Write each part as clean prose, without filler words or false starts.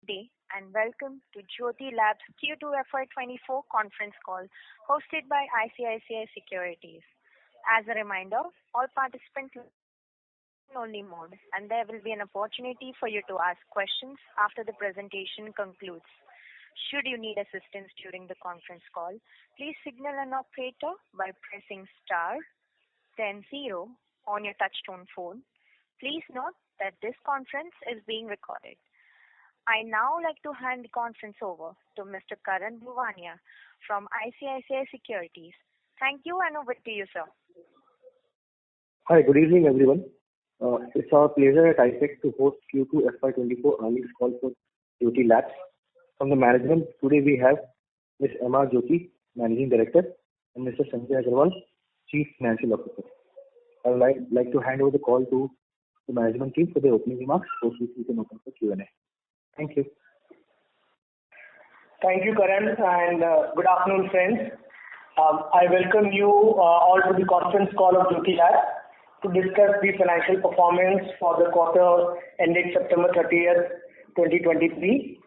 Day and welcome to Jyothy Labs Q2 FY2024 conference call hosted by ICICI Securities. As a reminder, all participants are in only mode and there will be an opportunity for you to ask questions after the presentation concludes. Should you need assistance during the conference call, please signal an operator by pressing star then 0 on your touchtone phone. Please note that this conference is being recorded. I now like to hand the conference over to Mr. Karan Bhuwania from ICICI Securities. Thank you and over to you, sir. Hi, good evening everyone. It's our pleasure at ICICI to host Q2 FY24 earnings call for Jyothy Labs. From the management, today we have Ms. M.R. Jyothy, Managing Director, and Mr. Sanjay Agarwal, Chief Financial Officer. I would like to hand over the call to the management team for their opening remarks, post which we can open for Q&A. Thank you. Thank you, Karan, and good afternoon, friends. I welcome you all to the conference call of Jyothy Labs to discuss the financial performance for the quarter ending September 30th, 2023.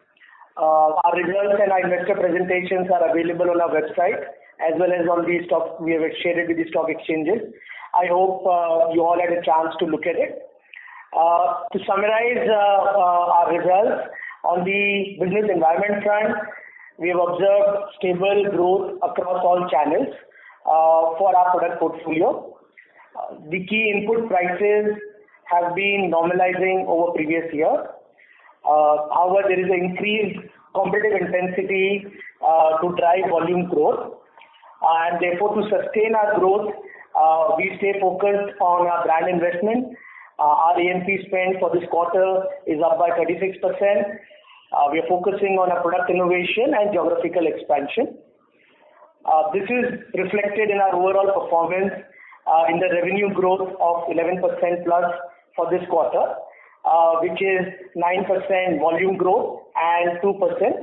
Our results and our investor presentations are available on our website as well as on the stock. We have shared it with the stock exchanges. I hope you all had a chance to look at it. To summarize our results, on the business environment front, we have observed stable growth across all channels for our product portfolio. The key input prices have been normalizing over previous year. However, there is an increased competitive intensity to drive volume growth, and therefore to sustain our growth, we stay focused on our brand investment. Our A&P spend for this quarter is up by 36%. We are focusing on our product innovation and geographical expansion. This is reflected in our overall performance in the revenue growth of 11% plus for this quarter, which is 9% volume growth and 2%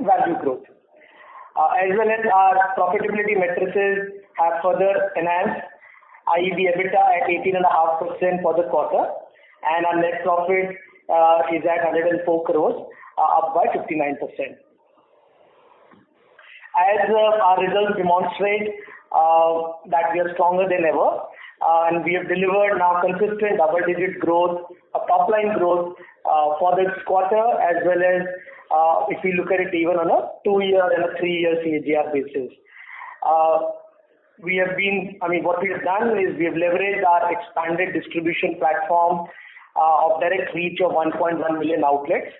value growth. As well as our profitability matrices have further enhanced, i.e. the EBITDA at 18.5% for the quarter, and our net profit is at 104 crores, up by 59%. As our results demonstrate that we are stronger than ever, and we have delivered now consistent double-digit growth, top-line growth for this quarter, as well as if we look at it even on a 2-year and a 3-year CAGR basis. What we have done is we have leveraged our expanded distribution platform of direct reach of 1.1 million outlets,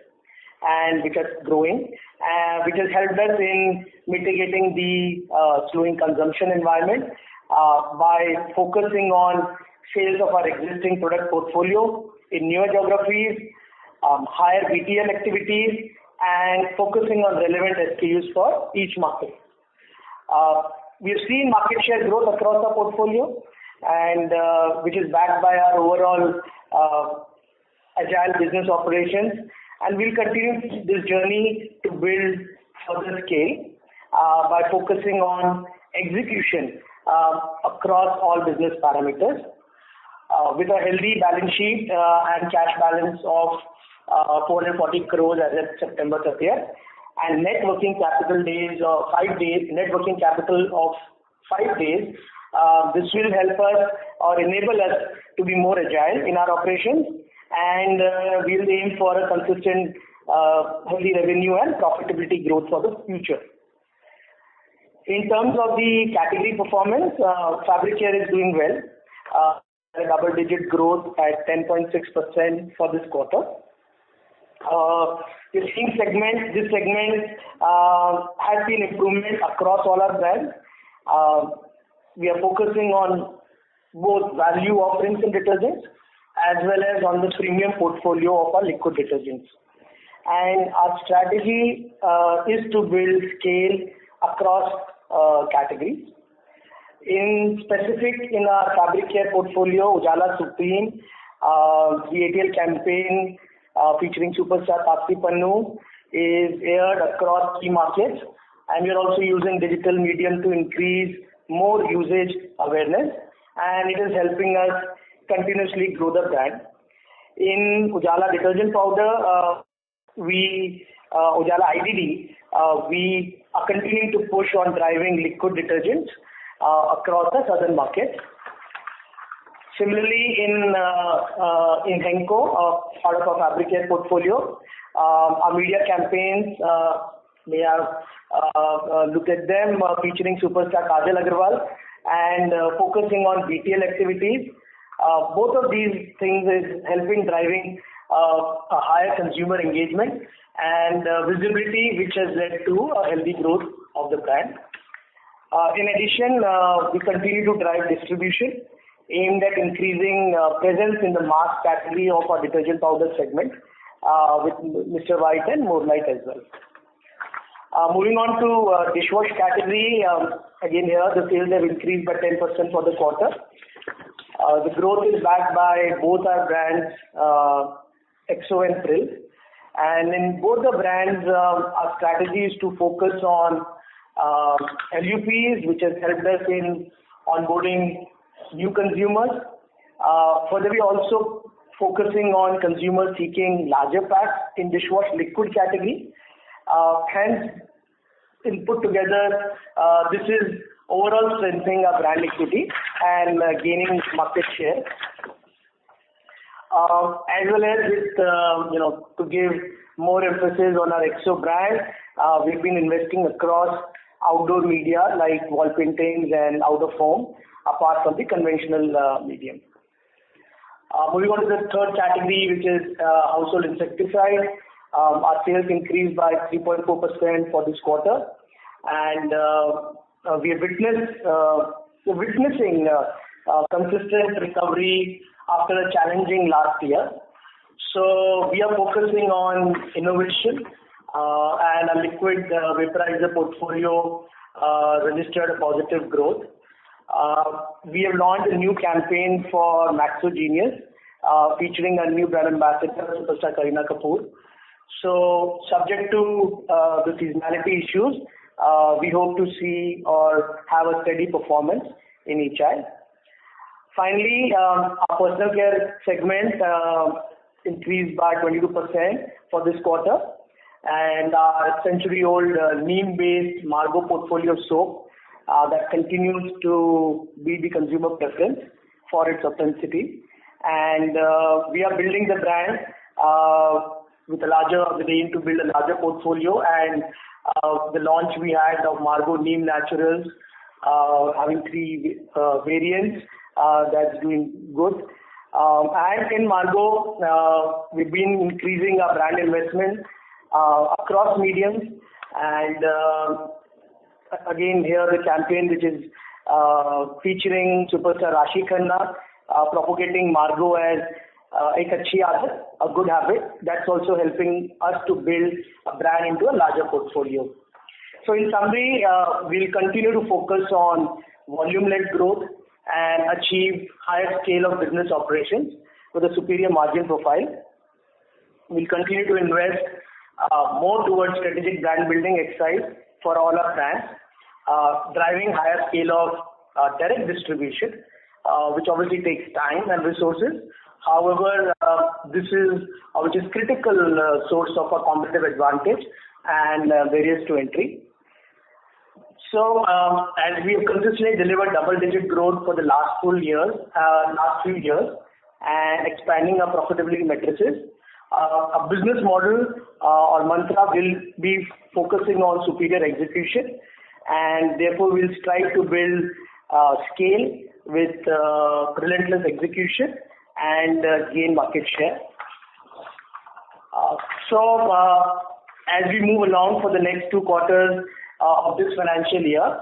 and which is growing, which has helped us in mitigating the slowing consumption environment by focusing on sales of our existing product portfolio in newer geographies, higher BTL activities, and focusing on relevant SKUs for each market. We have seen market share growth across our portfolio, and which is backed by our overall agile business operations, and we'll continue this journey to build further scale by focusing on execution across all business parameters. With a healthy balance sheet and cash balance of 440 crores as of September 30th, and net working capital days of 5 days, this will help us or enable us to be more agile in our operations, and we'll aim for a consistent healthy revenue and profitability growth for the future. In terms of the category performance, fabric care is doing well, a double-digit growth at 10.6% for this quarter. This segment has seen improvement across all our brands. We are focusing on both value offerings in detergents as well as on the premium portfolio of our liquid detergents. And our strategy is to build scale across categories. In specific, in our fabric care portfolio, Ujala Supreme, the ATL campaign featuring superstar Taapsee Pannu is aired across key markets, and we are also using digital medium to increase more usage awareness, and it is helping us continuously grow the brand. In Ujala detergent powder, we Ujala IDD, we are continuing to push on driving liquid detergents across the southern markets. Similarly, in Henko, part of our fabric care portfolio, our media campaigns, may have looked at them, featuring superstar Kajal Agarwal and focusing on BTL activities. Both of these things is helping driving a higher consumer engagement and visibility, which has led to a healthy growth of the brand. In addition, we continue to drive distribution aimed at increasing presence in the mass category of our detergent powder segment with Mr. White and More Light as well. Moving on to dishwash category, again here the sales have increased by 10% for the quarter. The growth is backed by both our brands, Exo and Prill. And in both the brands, our strategy is to focus on LUPs, which has helped us in onboarding new consumers. Further, we also focusing on consumers seeking larger packs in dishwash liquid category. Hence, in put together, this is overall strengthening our brand equity and gaining market share. As well as with, to give more emphasis on our Exo brand, we've been investing across outdoor media like wall paintings and out of home, apart from the conventional medium. Moving on to the third category, which is household insecticide. Our sales increased by 3.4% for this quarter, and we are witnessing consistent recovery after a challenging last year. So we are focusing on innovation, and a liquid vaporizer portfolio registered a positive growth. We have launched a new campaign for Maxo Genius, featuring a new brand ambassador, Superstar Kareena Kapoor. So subject to the seasonality issues, we hope to see or have a steady performance in each eye. Finally, our personal care segment increased by 22% for this quarter, and our century-old neem-based Margo portfolio soap that continues to be the consumer preference for its authenticity. And we are building the brand with the aim to build a larger portfolio, and the launch we had of Margo Neem Naturals, having 3 variants, that's doing good. And in Margo, we've been increasing our brand investment across mediums, and again here the campaign which is featuring superstar Rashi Khanna, propagating Margo as ek achhi aadat, a good habit. That's also helping us to build a brand into a larger portfolio. So in summary, we'll continue to focus on volume-led growth and achieve higher scale of business operations with a superior margin profile. We'll continue to invest more towards strategic brand building exercise for all our brands, driving higher scale of direct distribution, which obviously takes time and resources. However, this is which is critical source of a competitive advantage and barriers to entry. So, as we have consistently delivered double-digit growth for the last few years, and expanding our profitability matrices, a business model or mantra will be focusing on superior execution, and therefore we'll strive to build scale with relentless execution and gain market share. As we move along for the next 2 quarters of this financial year,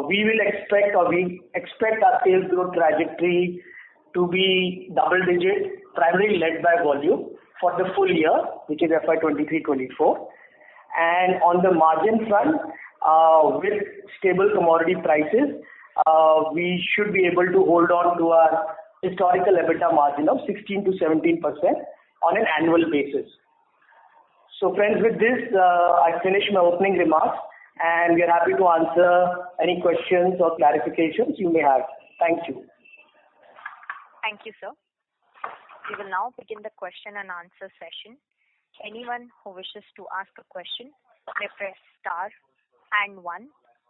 we expect our sales growth trajectory to be double digit, primarily led by volume for the full year, which is FY2023-2024. And on the margin front, with stable commodity prices, we should be able to hold on to our historical EBITDA margin of 16 to 17% on an annual basis. So friends, with this, I finish my opening remarks, and we are happy to answer any questions or clarifications you may have. Thank you. Thank you, sir. We will now begin the question and answer session. Anyone who wishes to ask a question may press star and 1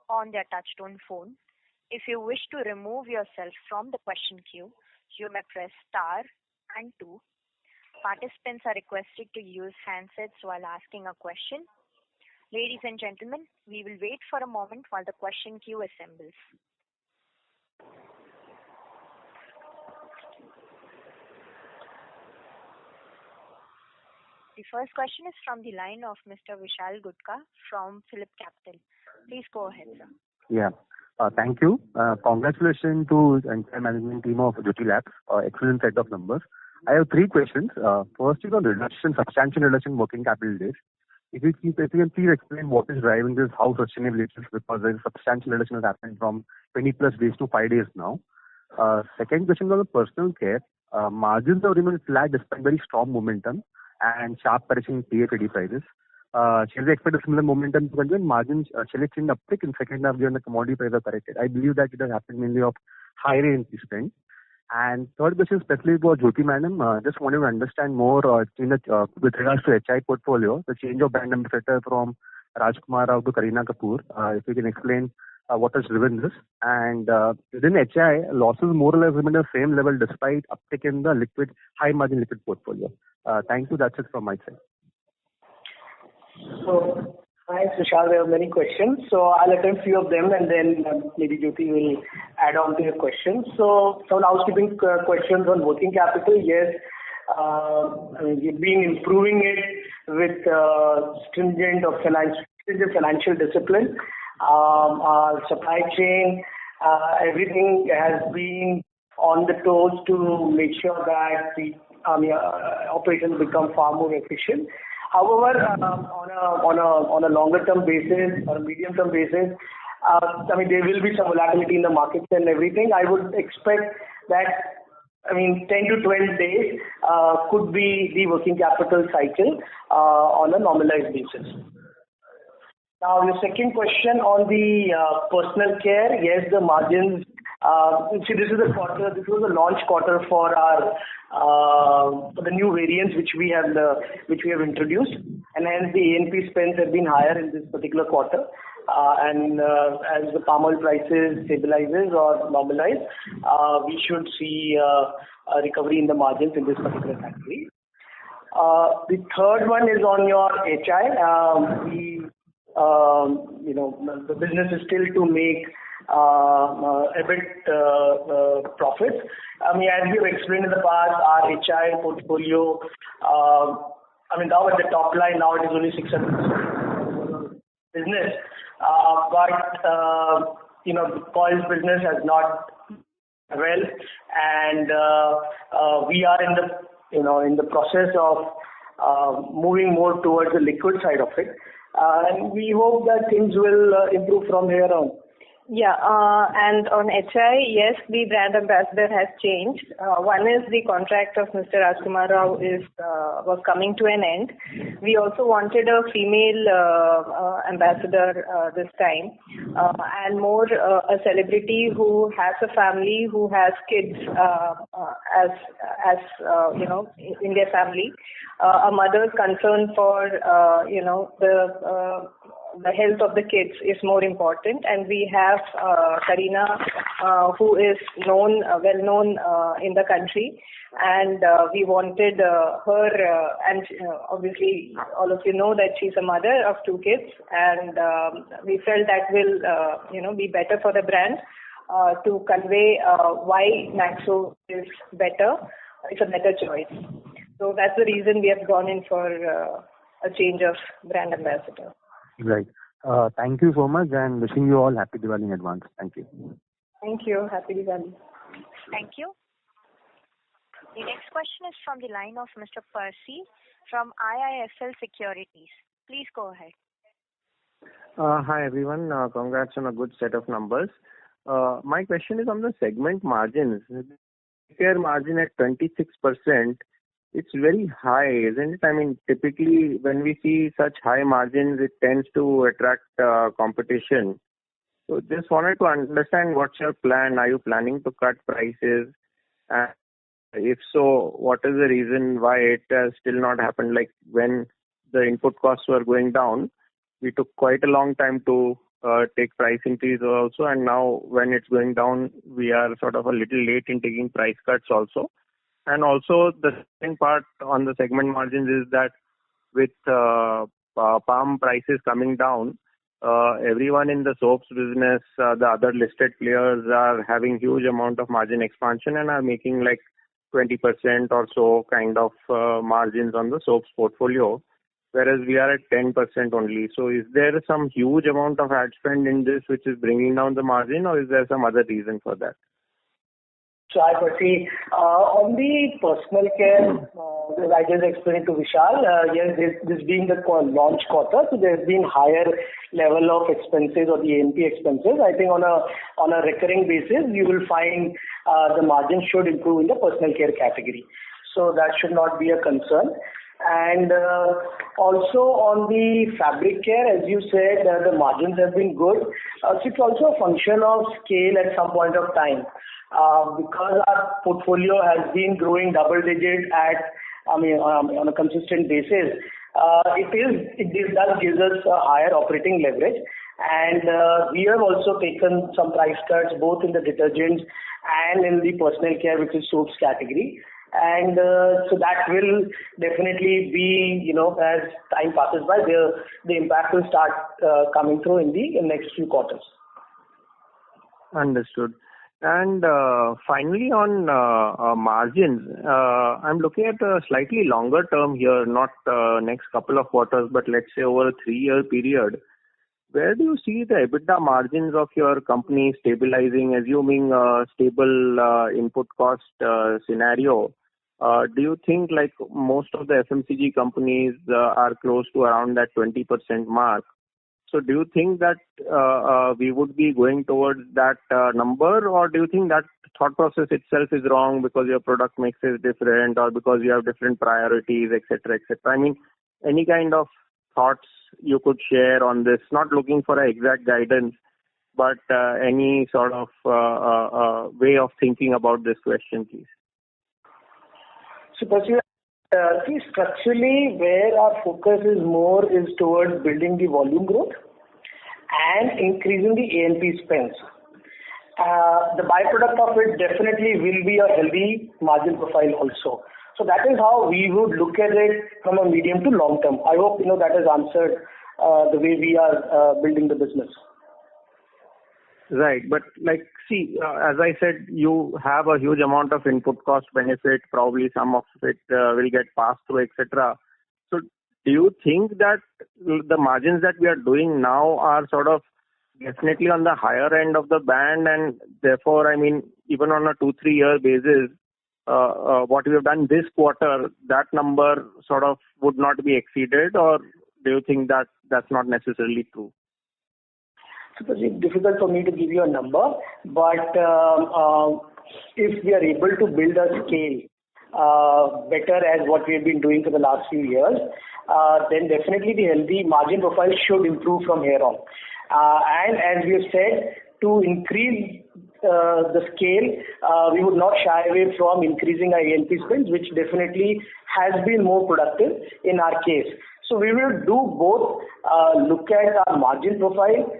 on their touchtone phone. If you wish to remove yourself from the question queue, you may press star and 2. Participants are requested to use handsets while asking a question. Ladies and gentlemen, we will wait for a moment while the question queue assembles. The first question is from the line of Mr. Vishal Gutka from Phillip Capital. Please go ahead, sir. Yeah. Thank you. Congratulations to the entire management team of Jyothy Labs. Excellent set of numbers. I have 3 questions. First is on substantial reduction in working capital days. If you can please explain what is driving this, how sustainable it is, because there is substantial reduction has happened from 20 plus days to 5 days now. Second question is on the personal care. Margins have remained flat despite very strong momentum and sharp correction in PFAD prices. Shall we expect a similar momentum to continue? Margins shall it see an uptick in second half given the commodity prices are corrected? I believe that it has happened mainly of higher A&P spend. And third question specifically for Jyothy madam, just wanted to understand more with regards to HI portfolio, the change of brand ambassador from Rajkumar Rao to Kareena Kapoor. If you can explain what has driven this. And within HI, losses more or less remain the same level despite uptick in the high margin liquid portfolio. Thank you. That's it from my side. So, thanks, Vishal. There are many questions. So, I'll attempt a few of them and then maybe Jyothy will add on to your questions. So some housekeeping questions on working capital. Yes, we've been improving it with stringent financial discipline. Our supply chain, everything has been on the toes to make sure that the operations become far more efficient. However, on a longer term basis or a medium term basis, there will be some volatility in the markets and everything. I would expect that 10 to 12 days could be the working capital cycle on a normalized basis. Now, the second question on the personal care, yes, the margins. This is a quarter. This was a launch quarter for our for the new variants which we have introduced, and hence the A&P spends have been higher in this particular quarter. As the palm oil prices stabilizes or normalize, we should see a recovery in the margins in this particular category. The third one is on your HI. The business is still to make EBIT profits. As we have explained in the past, our HI portfolio, now at the top line, now it is only 600% business. The coils business has not well, and we are in the process of moving more towards the liquid side of it. And we hope that things will improve from here on. Yeah, and on HI, yes, the brand ambassador has changed. One is the contract of Mr. Rajkumar Rao was coming to an end. We also wanted a female ambassador this time, and more a celebrity who has a family, who has kids in their family. A mother's concern for the health of the kids is more important, and we have Kareena, who is well known in the country, and we wanted her, and obviously all of you know that she's a mother of 2 kids, and we felt that will be better for the brand to convey why Maxo is better. It's a better choice. So that's the reason we have gone in for a change of brand ambassador. Right. Thank you so much, and wishing you all happy Diwali in advance. Thank you. Thank you. Happy Diwali. Thank you. The next question is from the line of Mr. Percy from IIFL Securities. Please go ahead. Hi everyone. Congrats on a good set of numbers. My question is on the segment margins. Care margin at 26%. It's very high, isn't it? Typically when we see such high margins, it tends to attract competition. So just wanted to understand what's your plan. Are you planning to cut prices? If so, what is the reason why it has still not happened? Like when the input costs were going down, we took quite a long time to take price increase also, and now when it's going down, we are sort of a little late in taking price cuts also. And also the second part on the segment margins is that with palm prices coming down, everyone in the soaps business, the other listed players are having huge amount of margin expansion and are making like 20% or so kind of margins on the soaps portfolio, whereas we are at 10% only. So is there some huge amount of ad spend in this which is bringing down the margin, or is there some other reason for that? So I Percy, on the personal care, as I just explained to Vishal, yes, this being the launch quarter, so there's been higher level of expenses or the A&P expenses. I think on a recurring basis, you will find the margin should improve in the personal care category. So that should not be a concern. And also on the fabric care, as you said, the margins have been good. So it's also a function of scale at some point of time. Because our portfolio has been growing double digit on a consistent basis, it does give us a higher operating leverage. And we have also taken some price cuts both in the detergents and in the personal care, which is soaps category. And so that will definitely be, as time passes by, the impact will start coming through in the next few quarters. Understood. And finally on margins, I'm looking at a slightly longer term here, not next couple of quarters, but let's say over a 3-year period. Where do you see the EBITDA margins of your company stabilizing, assuming a stable input cost scenario? Do you think like most of the FMCG companies are close to around that 20% mark? So do you think that we would be going towards that number, or do you think that thought process itself is wrong because your product mix is different or because you have different priorities, etc., etc.? I mean, any kind of thoughts you could share on this? Not looking for an exact guidance, but any sort of way of thinking about this question, please. So, see, structurally, where our focus is more is towards building the volume growth and increasing the A&P spends. The byproduct of it definitely will be a healthy margin profile also. So that is how we would look at it from a medium to long term. I hope that has answered the way we are building the business. Right, but see, as I said, you have a huge amount of input cost benefit. Probably some of it will get passed through, etc. So, do you think that the margins that we are doing now are sort of definitely on the higher end of the band, and therefore, I mean, even on a 2-3 year basis, what we have done this quarter, that number sort of would not be exceeded, or do you think that that's not necessarily true? It's difficult for me to give you a number, but if we are able to build a scale better as what we have been doing for the last few years, then definitely the healthy margin profile should improve from here on. And as we have said, to increase the scale, we would not shy away from increasing our A&P spends, which definitely has been more productive in our case. So we will do both, look at our margin profile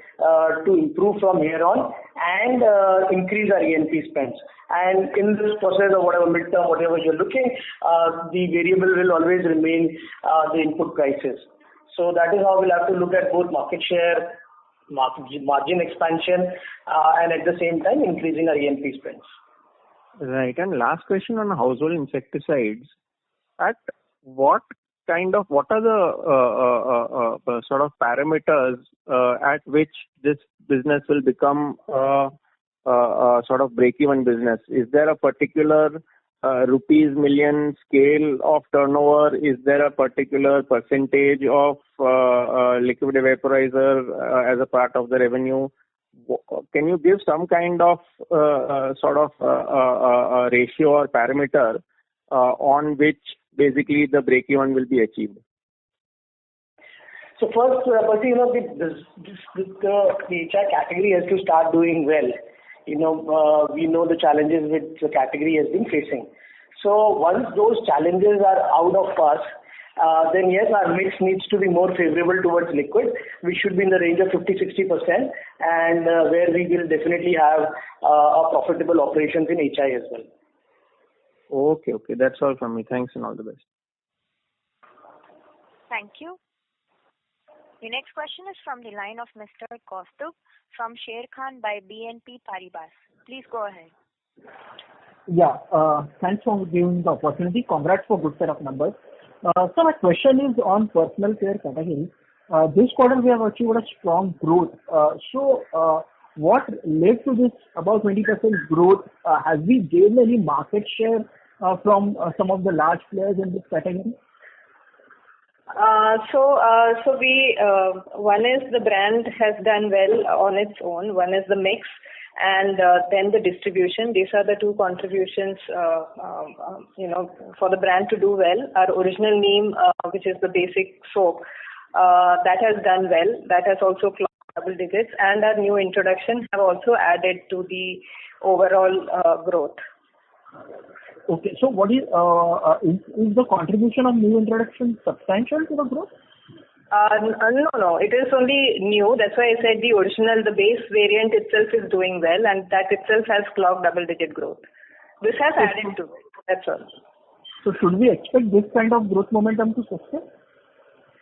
to improve from here on and increase our A&P spends. And in this process of whatever midterm, whatever you're looking, the variable will always remain the input prices. So that is how we'll have to look at both market share, margin expansion, and at the same time increasing our A&P spends. Right. And last question on household insecticides. At what are the sort of parameters at which this business will become a sort of break-even business? Is there a particular rupees million scale of turnover? Is there a particular percentage of liquid vaporizer as a part of the revenue? Can you give some kind of sort of ratio or parameter on which basically the break-even will be achieved? So first, the HR category has to start doing well. We know the challenges which the category has been facing. So once those challenges are out of us, then yes, our mix needs to be more favorable towards liquid. We should be in the range of 50-60%, and where we will definitely have a profitable operations in HI as well. Okay. That's all from me. Thanks and all the best. Thank you. The next question is from the line of Mr. Kaustubh from Sharekhan by BNP Paribas. Please go ahead. Yeah, thanks for giving the opportunity. Congrats for good set of numbers. So my question is on personal care category. This quarter we have achieved a strong growth. What led to this about 20% growth? Has we gained any market share from some of the large players in this category? One is the brand has done well on its own. One is the mix, and then the distribution. These are the two contributions, for the brand to do well. Our original neem, which is the basic soap, that has done well. That has also clocked double digits, and our new introduction have also added to the overall growth. Okay, so what is the contribution of new introduction substantial to the growth? No. It is only new. That's why I said the original, the base variant itself is doing well, and that itself has clocked double-digit growth. This has added to it. That's all. So should we expect this kind of growth momentum to sustain?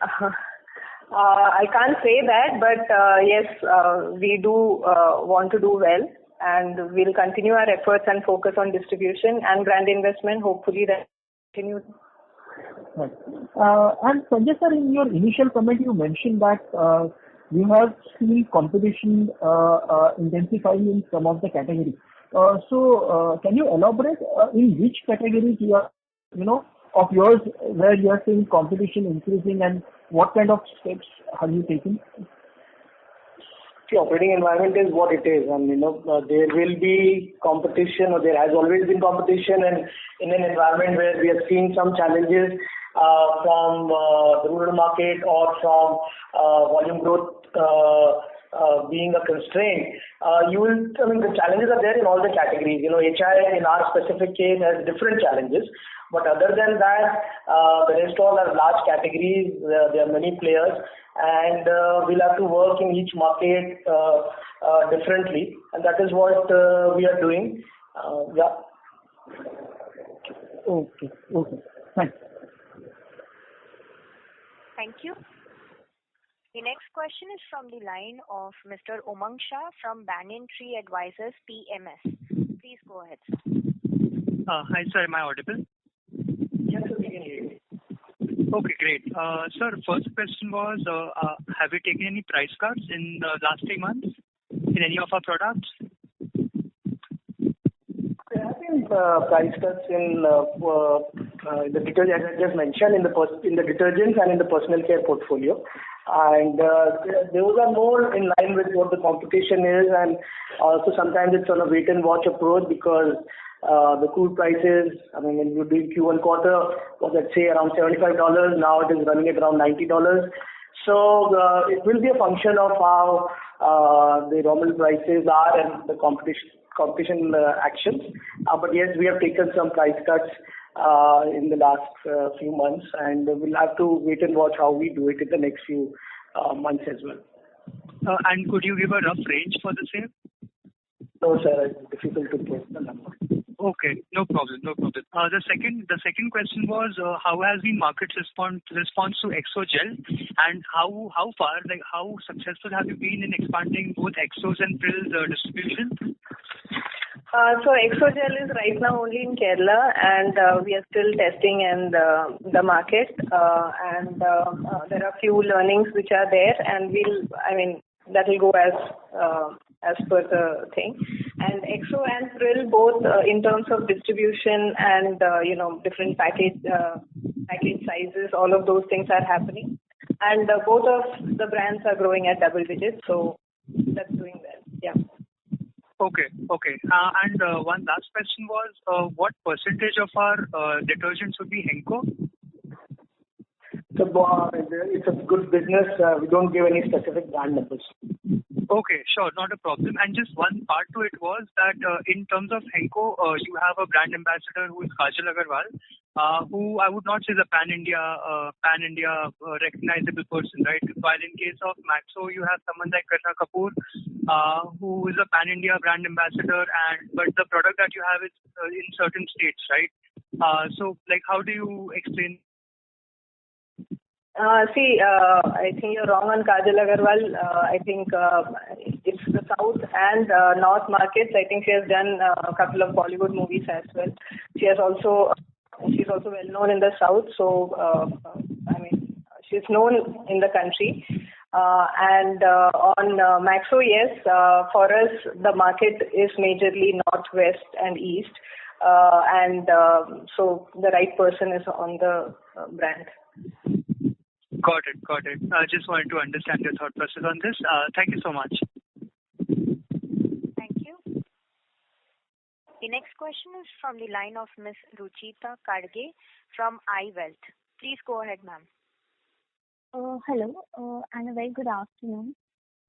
I can't say that, but yes, we do want to do well, and we'll continue our efforts and focus on distribution and brand investment. Hopefully that continues. Right. And Sanjay sir, in your initial comment, you mentioned that you have seen competition intensifying in some of the categories. Can you elaborate in which categories you are, of yours, where you are seeing competition increasing, and what kind of steps have you taken? The operating environment is what it is, and there will be competition, or there has always been competition, and in an environment where we have seen some challenges from the rural market or from volume growth being a constraint, the challenges are there in all the categories. HI in our specific case has different challenges, but other than that, the rest all are large categories. There are many players, and we'll have to work in each market differently, and that is what we are doing. Okay. Thanks. Thank you. The next question is from the line of Mr. Umang Shah from Banyan Tree Advisors PMS. Please go ahead, sir. Hi, sir. Am I audible? Yes, sir, we can hear you. Okay, great. Sir, first question was, have you taken any price cuts in the last 3 months in any of our products? There have been price cuts in the detergent, as I just mentioned, in the detergents and in the personal care portfolio. And those are more in line with what the competition is, and also sometimes it's on a wait and watch approach, because the crude prices, when you're doing Q1 quarter, was at say around $75, now it is running at around $90. So it will be a function of how the raw material prices are and the competition actions. But yes, we have taken some price cuts in the last few months, and we'll have to wait and watch how we do it in the next few months as well. And could you give a rough range for the same? No, sir, it's difficult to put the number. Okay, no problem. The second question was, how has been market response to Exo Gel, and how successful have you been in expanding both Exos and Prill's distribution? So Exo Gel is right now only in Kerala, and we are still testing in the market, and there are few learnings which are there, and that will go as per the thing. And Exo and Prill, both in terms of distribution and different package sizes, all of those things are happening, and both of the brands are growing at double digits, so that's doing well. Yeah. Okay. And one last question was, what percentage of our detergents would be Henko? It's a good business. We don't give any specific brand numbers. Okay, sure, not a problem. And just one part to it was that in terms of Henko, you have a brand ambassador who is Kajal Agarwal, who I would not say is a pan-India recognizable person, right? While in case of Maxo, you have someone like Kareena Kapoor, who is a pan-India brand ambassador, but the product that you have is in certain states, right? So, like, how do you explain? I think you're wrong on Kajal Agarwal. I think it's the South and North markets. I think she has done a couple of Bollywood movies as well. She's also well known in the South. So, she's known in the country. And on Maxo, yes, for us, the market is majorly Northwest and East. So the right person is on the brand. Got it. I just wanted to understand your thought process on this. Thank you so much. Thank you. The next question is from the line of Ms. Ruchita Karge from iWealth. Please go ahead, ma'am. Hello, and a very good afternoon.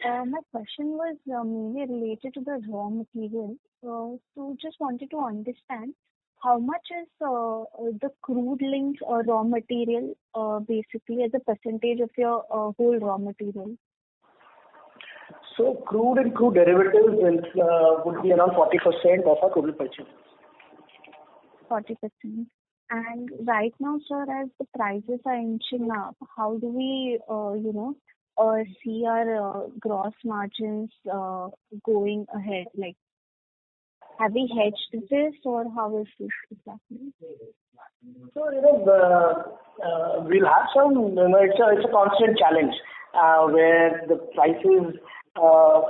My question was mainly related to the raw material. So just wanted to understand how much is the crude linked raw material basically as a percentage of your whole raw material? So crude and crude derivatives would be around 40% of our total purchase. 40%. And right now, sir, as the prices are inching up, how do we, see our gross margins going ahead? Like, have we hedged this, or how is this exactly? So, we'll have some, it's a constant challenge where the prices,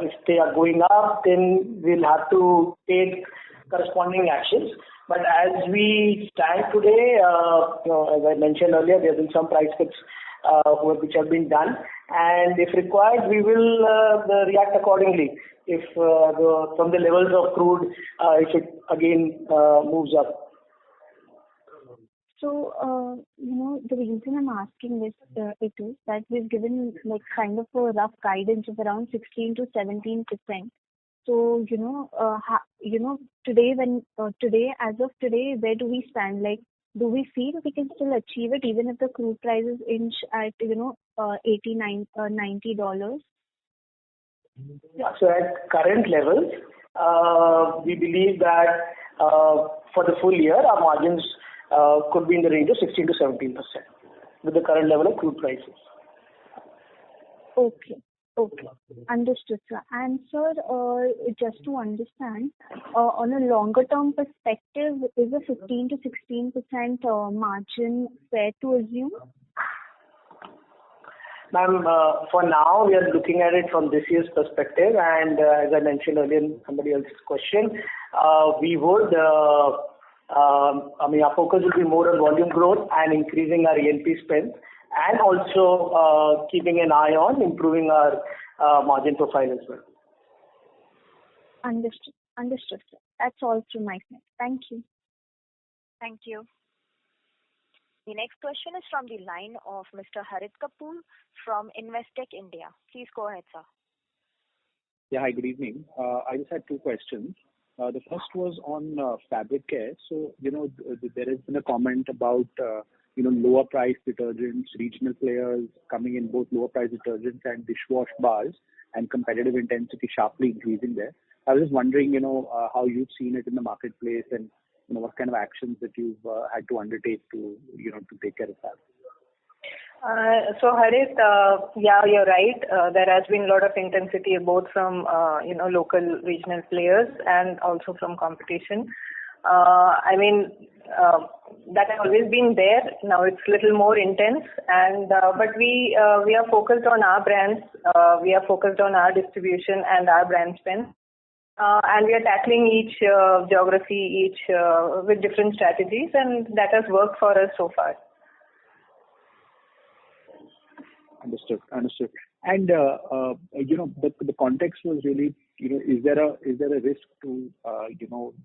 if they are going up, then we'll have to take corresponding actions. But as we stand today, as I mentioned earlier, there have been some price cuts which have been done, and if required, we will react accordingly. If from the levels of crude, if it again moves up. So, the reason I'm asking this it is that we've given like kind of a rough guidance of around 16 to 17%. So, today as of today, where do we stand? Like, do we feel we can still achieve it even if the crude prices inch at $89-$90? Yeah. So at current levels, we believe that for the full year, our margins could be in the range of 16 to 17% with the current level of crude prices. Okay. Understood, sir. And sir, just to understand, on a longer term perspective, is a 15 to 16% margin fair to assume? Ma'am, for now, we are looking at it from this year's perspective, and as I mentioned earlier in somebody else's question, we would, our focus will be more on volume growth and increasing our E&P spend, and also keeping an eye on improving our margin profile as well. Understood, sir. That's all from my side. Thank you. Thank you. The next question is from the line of Mr. Harit Kapoor from Investec India. Please go ahead, sir. Yeah, hi, good evening. I just had two questions. The first was on fabric care. So, there has been a comment about, lower price detergents, regional players coming in, both lower price detergents and dishwash bars, and competitive intensity sharply increasing there. I was just wondering, how you've seen it in the marketplace, and what kind of actions that you've had to undertake to take care of that. So Harit, yeah, you're right. There has been a lot of intensity both from local regional players and also from competition. That has always been there. Now it's a little more intense, and but we are focused on our brands. We are focused on our distribution and our brand spend. And we are tackling each geography, with different strategies, and that has worked for us so far. Understood. And the context was really, is there a risk to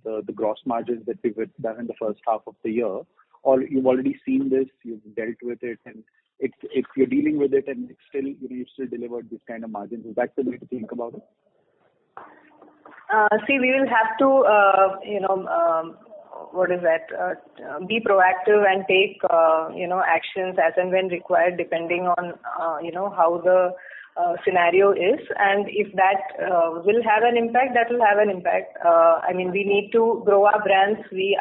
the gross margins that we've done in the first half of the year, or you've already seen this, you've dealt with it, and you're dealing with it and it's still, you still delivered this kind of margins. Is that the way to think about it? See, we will have to, be proactive and take, actions as and when required, depending on, how the scenario is. And if that will have an impact, that will have an impact. We need to grow our brands. The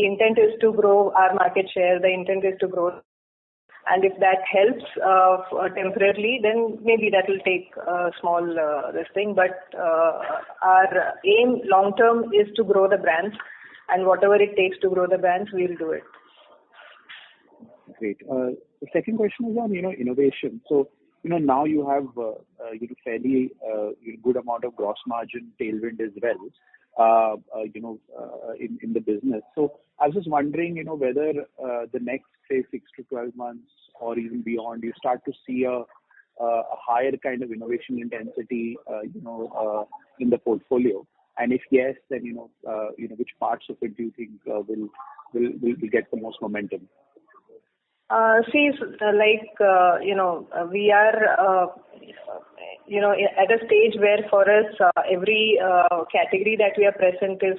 intent is to grow our market share. The intent is to grow. And if that helps temporarily, then maybe that will take a small this thing. But our aim long term is to grow the brands, and whatever it takes to grow the brands, we'll do it. Great. The second question is on innovation. So now you have fairly good amount of gross margin tailwind as well. In the business. So I was just wondering, whether the next, say, 6 to 12 months or even beyond, you start to see a higher kind of innovation intensity, in the portfolio. And if yes, then, which parts of it do you think will get the most momentum? We are, at a stage where for us, every category that we are present is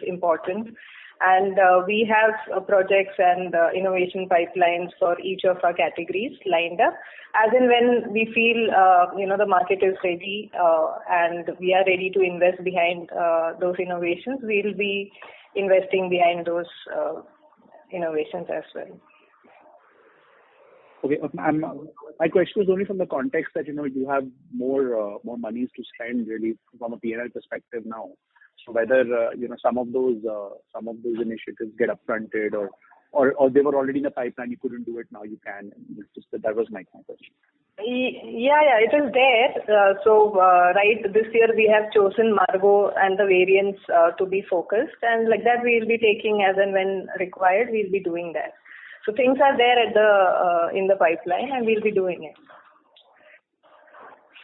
important. And we have projects and innovation pipelines for each of our categories lined up. As and when we feel, the market is ready and we are ready to invest behind those innovations, we will be investing behind those innovations as well. Okay. My question was only from the context that you have more monies to spend really from a P&L perspective now. So whether some of those initiatives get upfronted or they were already in the pipeline, you couldn't do it, now you can. Just that was my question. Yeah, it is there. This year we have chosen Margot and the variants to be focused, and like that we will be taking as and when required. We'll be doing that. So things are there in the pipeline, and we'll be doing it.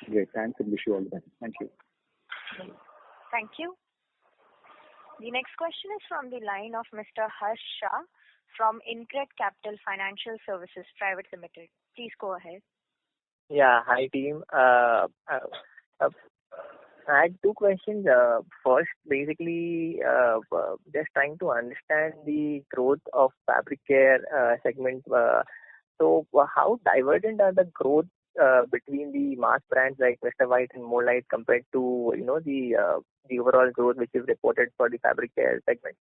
Great. Thanks, and wish you all the best. Thank you. Thank you. The next question is from the line of Mr. Harsh Shah from InCred Capital Financial Services Private Limited. Please go ahead. Yeah, hi team. I had two questions. First, basically, just trying to understand the growth of fabric care segment. So, how divergent are the growth between the mass brands like Mr. White and More Light compared to the overall growth which is reported for the fabric care segment?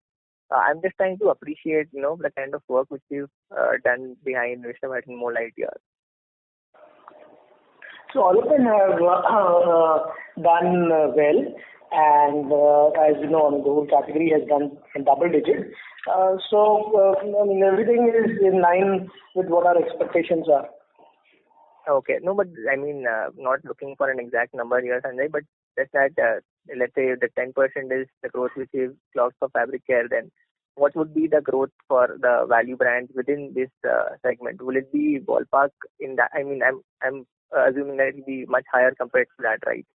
I'm just trying to appreciate the kind of work which you've done behind Mr. White and More Light here. So all of them have done well, and as you know, the whole category has done in double digits. Everything is in line with what our expectations are. Okay. No, but not looking for an exact number here, Sanjay, but just that, let's say the 10% is the growth which is clocked for fabric care, then what would be the growth for the value brands within this segment? Will it be ballpark in that? I'm assuming that it will be much higher compared to that, right?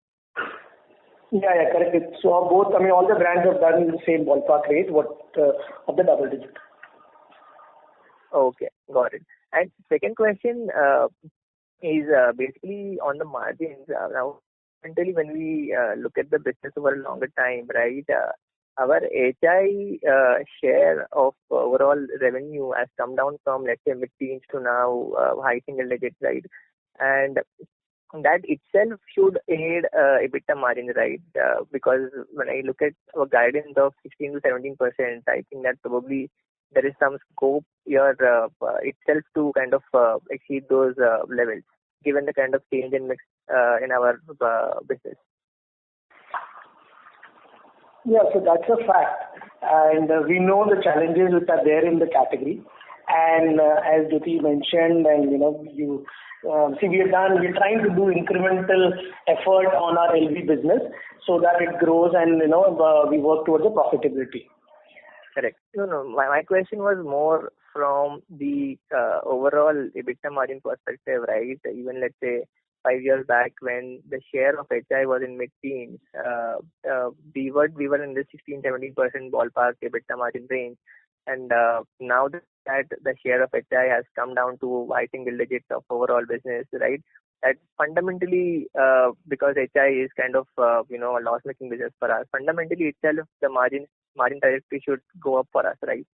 Yeah, correct. So both, all the brands have done in the same ballpark rate, of the double digit. Okay, got it. And second question is basically on the margins. Now, mentally, when we look at the business over a longer time, right, our HI share of overall revenue has come down from, let's say, mid-teens to now high single digits, right? And that itself should aid EBITDA margin, right? Because when I look at our guidance of 16 to 17%, I think that probably there is some scope here itself to kind of exceed those levels, given the kind of change in mix in our business. Yeah, so that's a fact. And we know the challenges which are there in the category. And as Jyothy mentioned, and we're trying to do incremental effort on our LV business so that it grows and we work towards the profitability. Correct. No. My question was more from the overall EBITDA margin perspective, right? Even let's say 5 years back when the share of HI was in mid-teens, we were in the 16-17% ballpark EBITDA margin range, and now the that the share of HI has come down to high single digits of overall business, right? That fundamentally, because HI is kind of, a loss-making business for us, fundamentally itself, the margin trajectory should go up for us, right?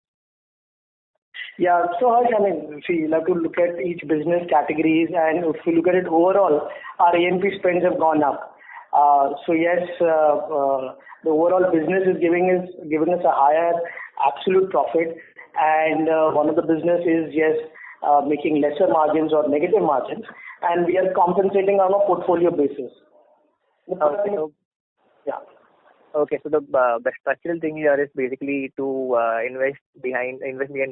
Yeah. So, Harsh, see, you'll have to look at each business categories, and if you look at it overall, our A&P spends have gone up. So yes, the overall business is giving us a higher absolute profit, and one of the business is making lesser margins or negative margins, and we are compensating on a portfolio basis. Yeah. Okay, so the structural thing here is basically to invest behind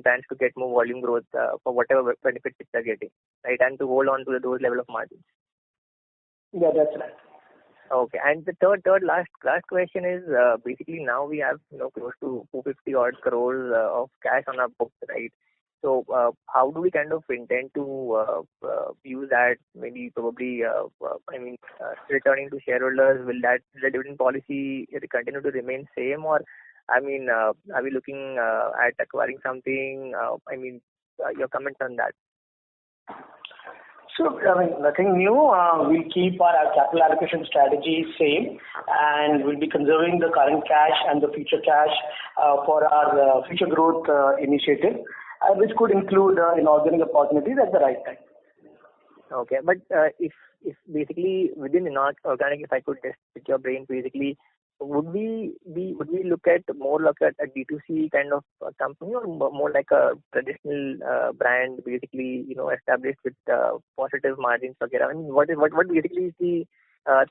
brands to get more volume growth for whatever benefits they're getting, right? And to hold on to those level of margins. Yeah, that's right. Okay, and the third last question is basically now we have close to 250 odd crores of cash on our books, right? So how do we kind of intend to use that? Maybe probably returning to shareholders. Will the dividend policy continue to remain same, or are we looking at acquiring something? Your comments on that. So, nothing new. We'll keep our capital allocation strategy same, and we'll be conserving the current cash and the future cash for our future growth initiative, which could include inorganic opportunities at the right time. Okay, but if basically within inorganic, if I could just pick your brain, basically, would we look at more like a D2C kind of company, or more like a traditional brand, basically established with positive margins? Okay, what basically is the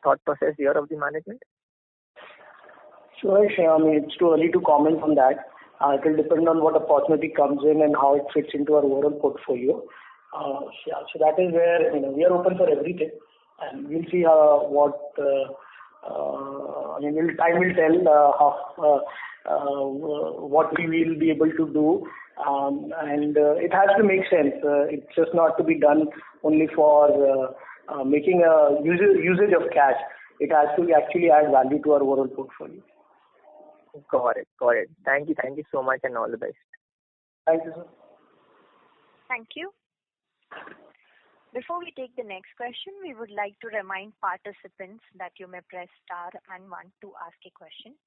thought process here of the management? Sure, it's too early to comment on that. It will depend on what opportunity comes in and how it fits into our overall portfolio. So that is where we are open for everything, and we'll see time will tell what we will be able to do, and it has to make sense. It's just not to be done only for making a usage of cash. It has to actually add value to our overall portfolio. Got it. Thank you so much, and all the best. Thank you, sir. Thank you. Before we take the next question, we would like to remind participants that you may press star and 1 to ask a question.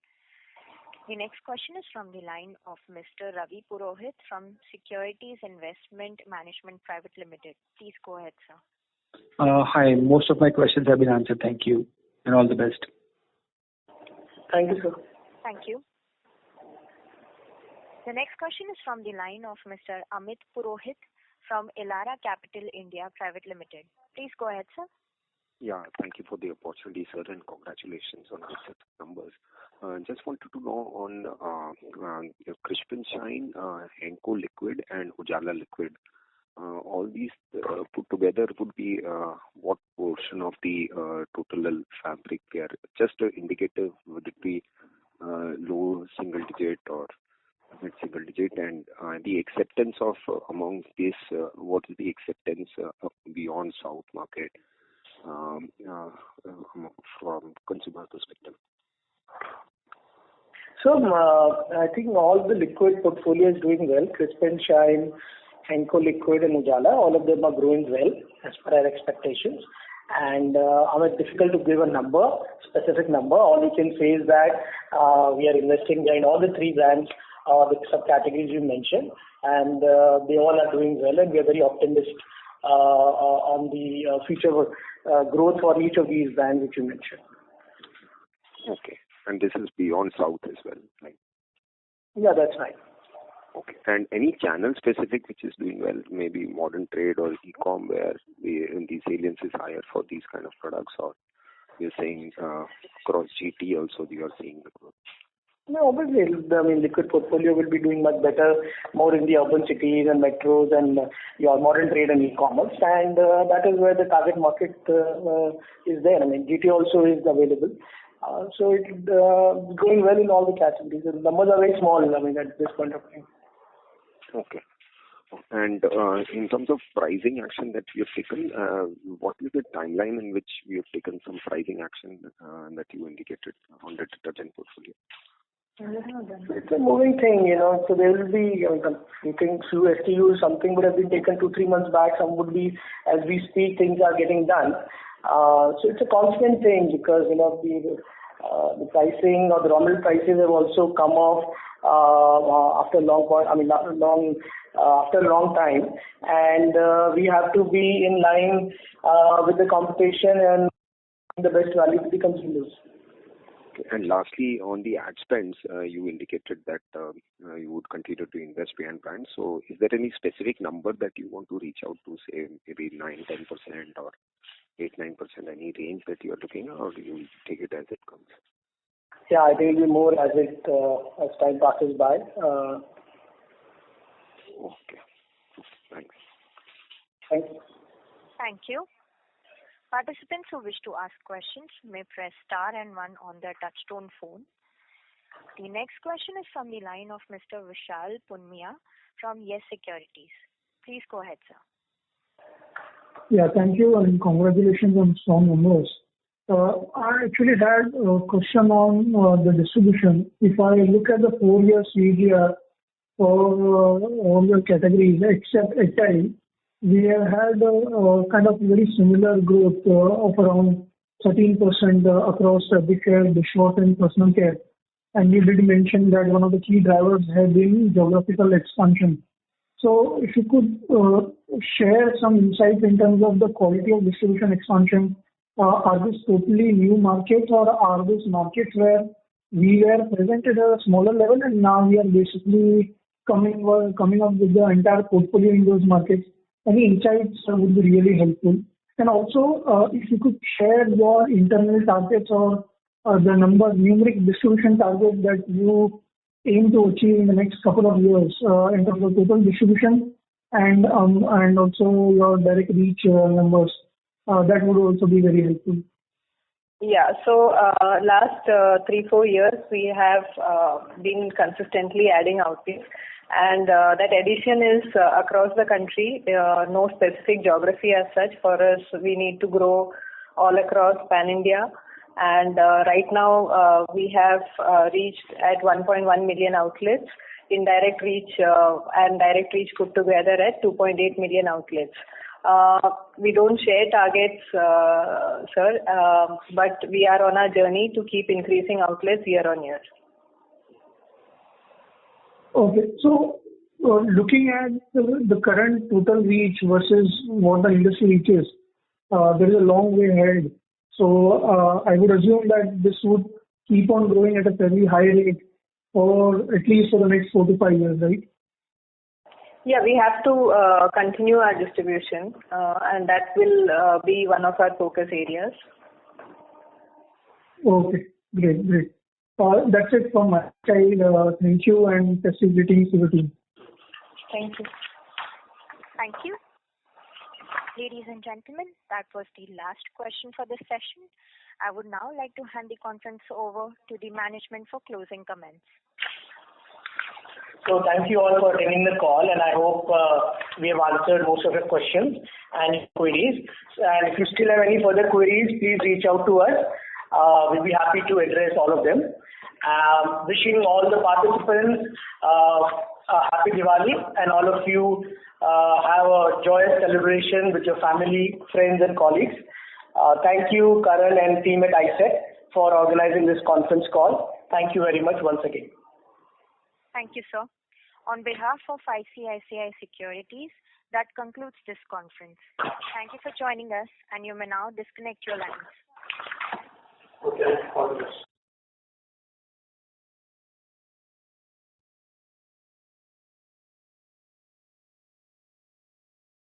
The next question is from the line of Mr. Ravi Purohit from Securities Investment Management Private Limited. Please go ahead, sir. Hi, most of my questions have been answered. Thank you, and all the best. Thank you, sir. Thank you. The next question is from the line of Mr. Amit Purohit from Elara Capital India Private Limited. Please go ahead, sir. Yeah, thank you for the opportunity, sir, and congratulations on the set of numbers. Just wanted to know on Crispin Shine, Henko Liquid, and Ujala Liquid. All these put together would be what portion of the total fabric care? Just indicative, would it be low single digit or mid single digit? And the acceptance of among this, what is the acceptance beyond South market from consumer perspective? So I think all the liquid portfolio is doing well. Crispin Shine, Henko Liquid, and Ujala, all of them are growing well as per our expectations. And it's difficult to give a specific number. All we can say is that we are investing in all the three brands with subcategories you mentioned, and they all are doing well, and we are very optimistic on the future growth for each of these brands which you mentioned. Okay, and this is beyond South as well, right? Yeah, that's right. Okay, and any channel specific which is doing well, maybe modern trade or e-com, where the salience is higher for these kind of products, or you're saying across GT also you are seeing the growth? No, obviously, liquid portfolio will be doing much better, more in the urban cities and metros and your modern trade and e-commerce, and that is where the target market is there. GT also is available. So it's going well in all the categories. The numbers are very small, at this point of time. Okay. And in terms of pricing action that you have taken, what is the timeline in which we have taken some pricing action that you indicated on the detergent portfolio? It's a moving thing, so there will be, you think few STUs, something would have been taken 2-3 months back, some would be, as we speak, things are getting done. So it's a constant thing because, the pricing or the raw material prices have also come off after a long time, and we have to be in line with the competition and the best value to the consumers. Okay. And lastly, on the ad spends, you indicated that you would continue to invest behind brands. So is there any specific number that you want to reach out to, say maybe 9-10% or 8-9%, any range that you are looking at, or do you take it as it comes? Yeah, I think it will be more as time passes by. Okay. Thanks. Thank you. Thank you. Participants who wish to ask questions may press star and 1 on their touchtone phone. The next question is from the line of Mr. Vishal Punmiya from Yes Securities. Please go ahead, sir. Yeah, thank you and congratulations on strong numbers. I actually had a question on the distribution. If I look at the 4-year CAGR for all your categories except HI, we have had a kind of very similar growth of around 13% across fabric care, dishwash and personal care. And you did mention that one of the key drivers has been geographical expansion. So if you could share some insights in terms of the quality of distribution expansion, are these totally new markets or are these markets where we were present at a smaller level and now we are basically coming up with the entire portfolio in those markets? Any insights would be really helpful. And also, if you could share your internal targets or the numeric distribution targets that you aim to achieve in the next couple of years in terms of total distribution and also your direct reach numbers. That would also be very helpful. Yeah, so last 3-4 years we have been consistently adding outlets, and that addition is across the country, no specific geography as such. For us, we need to grow all across pan-India, and right now we have reached at 1.1 million outlets, indirect reach and direct reach put together at 2.8 million outlets. We don't share targets, sir, but we are on our journey to keep increasing outlets year on year. Okay, so looking at the current total reach versus what the industry reaches, there is a long way ahead. So I would assume that this would keep on growing at a very high rate for at least for the next 4 to 5 years, right? Yeah, we have to continue our distribution and that will be one of our focus areas. Okay, great. That's it from my side. Thank you and festive greetings to the team. Thank you. Thank you. Ladies and gentlemen, that was the last question for this session. I would now like to hand the conference over to the management for closing comments. So thank you all for attending the call, and I hope we have answered most of your questions and queries. And if you still have any further queries, please reach out to us. We'll be happy to address all of them. Wishing all the participants a happy Diwali, and all of you have a joyous celebration with your family, friends and colleagues. Thank you, Karan and team at ISET, for organizing this conference call. Thank you very much once again. Thank you, sir. On behalf of ICICI Securities, that concludes this conference. Thank you for joining us, and you may now disconnect your lines. Okay, all the best.